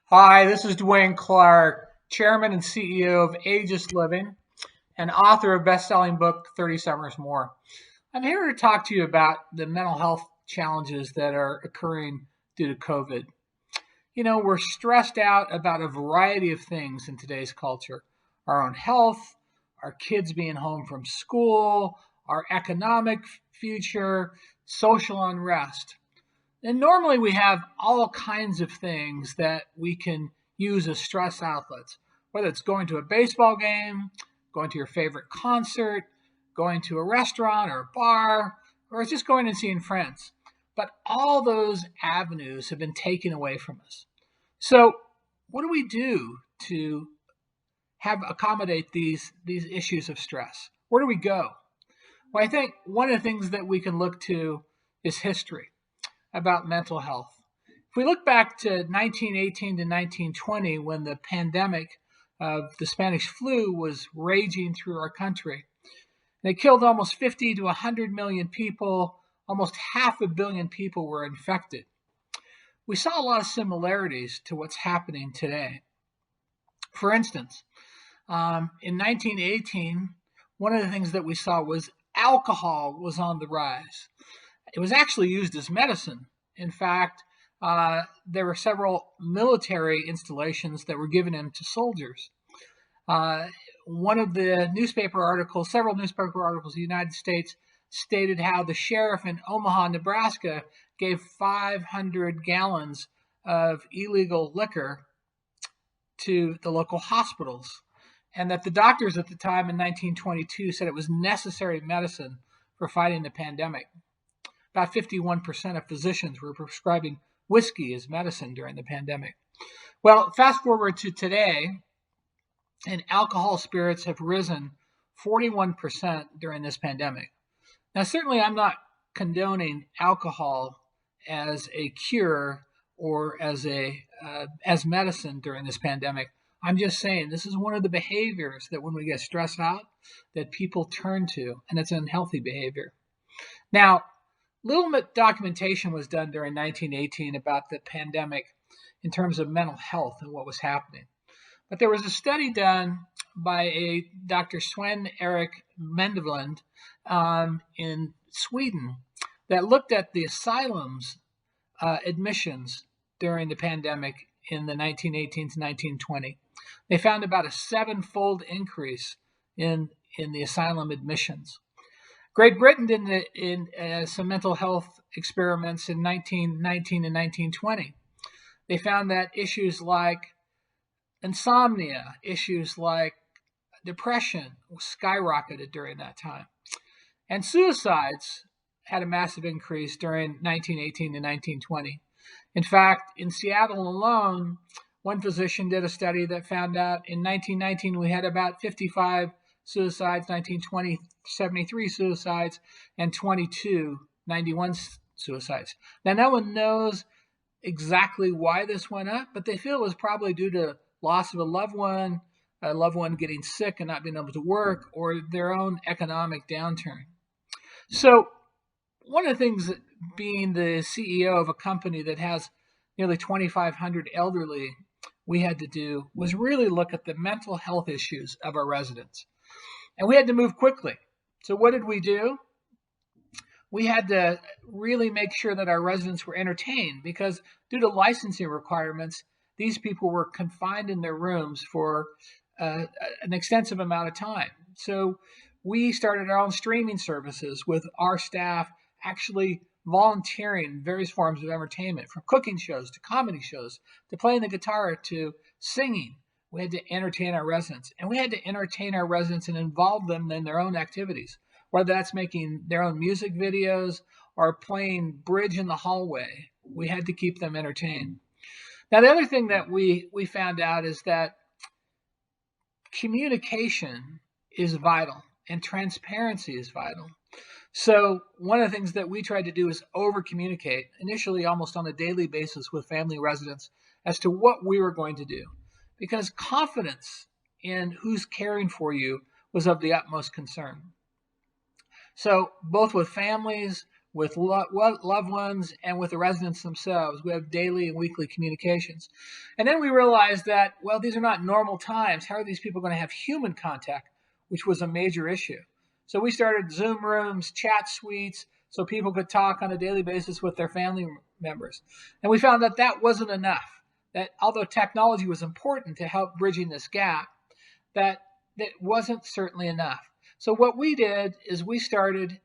Hi, this is Dwayne Clark, Chairman and CEO of Aegis Living and author of best-selling book 30 Summers More. I'm here to talk to you about the mental health challenges that are occurring due to COVID. We're stressed out about a variety of things in today's culture. Our own health, our kids being home from school, our economic future, social unrest. And normally we have all kinds of things that we can use as stress outlets, whether it's going to a baseball game, going to your favorite concert, going to a restaurant or a bar, or just going and seeing friends. But all those avenues have been taken away from us. So, what do we do to have accommodate these issues of stress? Where do we go? Well, I think one of the things that we can look to is history about mental health. If we look back to 1918 to 1920, when the pandemic of the Spanish flu was raging through our country, and it killed almost 50 to 100 million people, almost half a billion people were infected. We saw a lot of similarities to what's happening today. For instance, in 1918, one of the things that we saw was alcohol was on the rise. It was actually used as medicine. In fact, there were several military installations that were given in to soldiers. One of the several newspaper articles in the United States stated how the sheriff in Omaha, Nebraska, gave 500 gallons of illegal liquor to the local hospitals, and that the doctors at the time in 1922 said it was necessary medicine for fighting the pandemic. About 51% of physicians were prescribing whiskey as medicine during the pandemic. Well, fast forward to today, and alcohol spirits have risen 41% during this pandemic. Now, certainly I'm not condoning alcohol as a cure or as medicine during this pandemic. I'm just saying this is one of the behaviors that when we get stressed out, that people turn to, and it's an unhealthy behavior. Now, little documentation was done during 1918 about the pandemic in terms of mental health and what was happening. But there was a study done by a Dr. Sven Erik Mendelund in Sweden that looked at the asylums admissions during the pandemic in the 1918 to 1920. They found about a seven-fold increase in the asylum admissions. Great Britain did some mental health experiments in 1919 and 1920. They found that issues like insomnia, issues like depression skyrocketed during that time. And suicides had a massive increase during 1918 to 1920. In fact, in Seattle alone, one physician did a study that found out in 1919 we had about 55 suicides, 1920, 73 suicides, and 22, 91 suicides. Now, no one knows exactly why this went up, but they feel it was probably due to loss of a loved one getting sick and not being able to work, or their own economic downturn. So, one of the things that being the CEO of a company that has nearly 2,500 elderly, we had to do was really look at the mental health issues of our residents. And we had to move quickly. So what did we do? We had to really make sure that our residents were entertained, because due to licensing requirements, these people were confined in their rooms for an extensive amount of time. So we started our own streaming services with our staff actually volunteering various forms of entertainment, from cooking shows to comedy shows to playing the guitar to singing. We had to entertain our residents, and we had to entertain our residents and involve them in their own activities, whether that's making their own music videos or playing bridge in the hallway. We had to keep them entertained. Now, the other thing that we found out is that communication is vital and transparency is vital. So one of the things that we tried to do is over communicate, initially almost on a daily basis, with family residents as to what we were going to do, because confidence in who's caring for you was of the utmost concern. So both with families, with loved ones and with the residents themselves. We have daily and weekly communications. And then we realized that, well, these are not normal times. How are these people going to have human contact, which was a major issue? So we started Zoom rooms, chat suites, so people could talk on a daily basis with their family members. And we found that that wasn't enough, that although technology was important to help bridging this gap, that wasn't certainly enough. So what we did is we started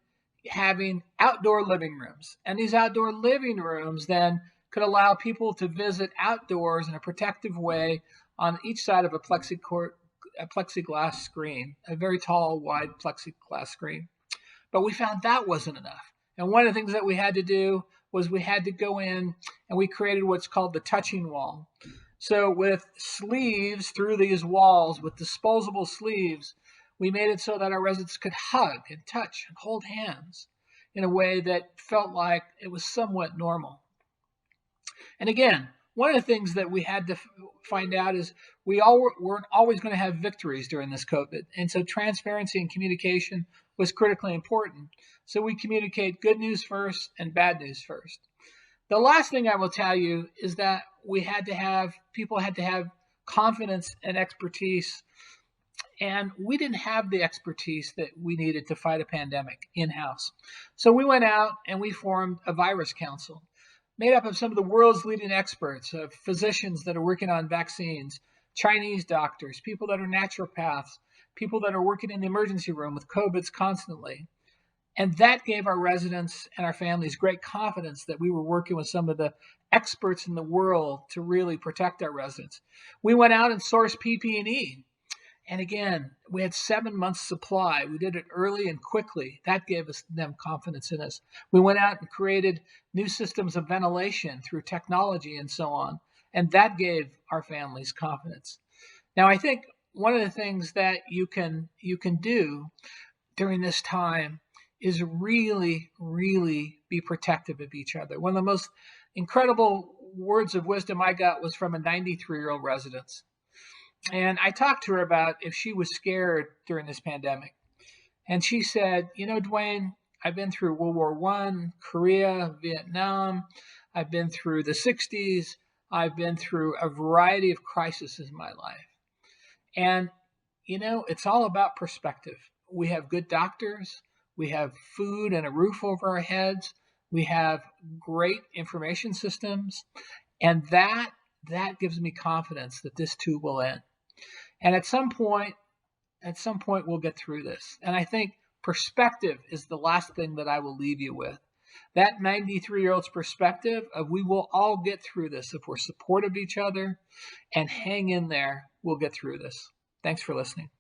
having outdoor living rooms. And these outdoor living rooms then could allow people to visit outdoors in a protective way on each side of a plexiglass screen, a very tall, wide plexiglass screen. But we found that wasn't enough. And one of the things that we had to do was we had to go in and we created what's called the touching wall. So with sleeves through these walls, with disposable sleeves, we made it so that our residents could hug and touch and hold hands in a way that felt like it was somewhat normal. And again, one of the things that we had to find out is we weren't always going to have victories during this COVID. And so transparency and communication was critically important. So we communicate good news first and bad news first. The last thing I will tell you is that people had to have confidence and expertise. And we didn't have the expertise that we needed to fight a pandemic in-house. So we went out and we formed a virus council made up of some of the world's leading experts, physicians that are working on vaccines, Chinese doctors, people that are naturopaths, people that are working in the emergency room with COVIDs constantly. And that gave our residents and our families great confidence that we were working with some of the experts in the world to really protect our residents. We went out and sourced PPE. And again, we had 7 months supply. We did it early and quickly. That gave them confidence in us. We went out and created new systems of ventilation through technology and so on. And that gave our families confidence. Now, I think one of the things that you can do during this time is really, really be protective of each other. One of the most incredible words of wisdom I got was from a 93-year-old resident. And I talked to her about if she was scared during this pandemic. And she said, you know, Dwayne, I've been through World War I, Korea, Vietnam. I've been through the 60s. I've been through a variety of crises in my life. And, you know, it's all about perspective. We have good doctors. We have food and a roof over our heads. We have great information systems. And that gives me confidence that this too will end. And at some point we'll get through this. And I think perspective is the last thing that I will leave you with. That 93-year-old's perspective of we will all get through this if we're supportive of each other and hang in there, we'll get through this. Thanks for listening.